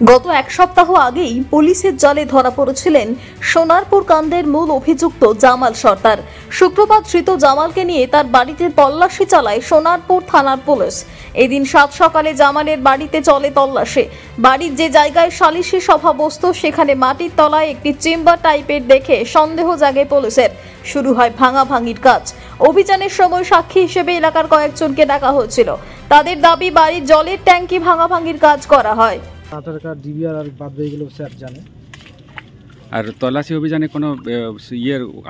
গত এক সপ্তাহ আগেই পুলিশের জালে ধরা পড়েছিলেন সোনারপুর কাণ্ডের মূল অভিযুক্ত জামাল সর্দার। শুক্রবার ধৃত জামালকে নিয়ে তার বাড়িতে তল্লাশি চালায় সোনারপুর থানার পুলিশ। এদিন সাত সকালে জামালের বাড়িতে চলে তল্লাশি। বাড়ির যে জায়গায় সালিশি সভা বসত সেখানে মাটির তলায় একটি চেম্বার টাইপের দেখে সন্দেহ জাগে পুলিশের। শুরু হয় ভাঙাভাঙির কাজ। অভিযানের সময় সাক্ষী হিসেবে এলাকার কয়েকজনকে ডাকা হয়েছিল। তাদের দাবি বাড়ির জলের ট্যাঙ্কি ভাঙাভাঙির কাজ করা হয়। আধার কার্ড ডিবিআর আর বাদ বাকিগুলো স্যার জানে। আর তল্লাশি অভিযানে কোনো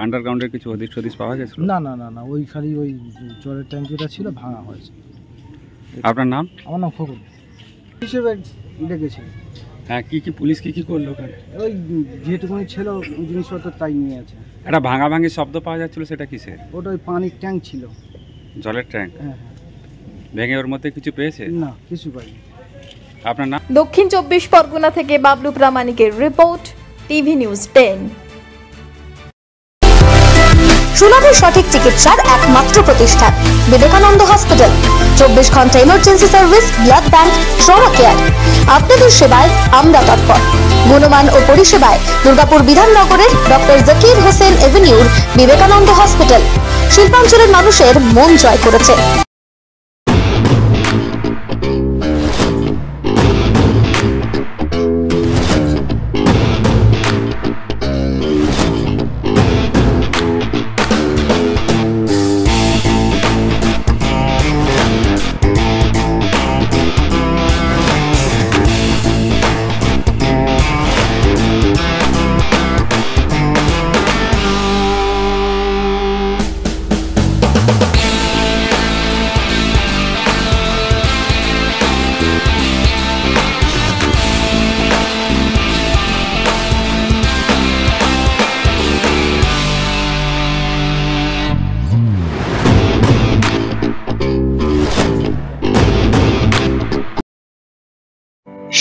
আন্ডারগ্রাউন্ডের কিছু হদিশ পাওয়া গেছিল? না না না না, ওই খালি ওই জলের ট্যাঙ্কিটা ছিল, ভাঙা হয়েছে। আপনার নাম? আমার নাম খোকন হিসেবে ডেকেছিল। হ্যাঁ, কি পুলিশ কি করলো ওখানে? ওই যেটুকুনি ছিল ওই জিনিসপত্র তাই নিয়ে আছে। একটা ভাঙাভাঙির শব্দ পাওয়া যাচ্ছিল, সেটা কিসের? ওটা ওই পানির ট্যাঙ্ক ছিল, জলের ট্যাঙ্ক। হ্যাঁ। ভেঙে ওর মধ্যে কিছু পেয়েছে? না, কিছু পাইনি। আপনার নাম? দক্ষিণ 24 পরগনা থেকে বাবলু প্রামাণিকের রিপোর্ট, টিভি নিউজ 10। সুলভের সঠিক চিকিৎসার একমাত্র প্রতিষ্ঠান বিবেকানন্দ হসপিটাল। 24 ঘন্টা emergency service, blood bank, trauma care. আপনাদের সেবায় আমরা তৎপর। গুণমান ও পরিষেবায় দুর্গাপুর বিধাননগরের ডক্টর জাকির হোসেন এভিনিউর বিবেকানন্দ হসপিটাল শিল্পাঞ্চলের মানুষের মন জয় করেছে।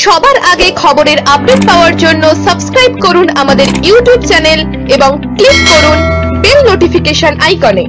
সবার আগে খবরের আপডেট পাওয়ার জন্য সাবস্ক্রাইব করুন আমাদের ইউটিউব চ্যানেল এবং ক্লিক করুন বেল নোটিফিকেশন আইকনে।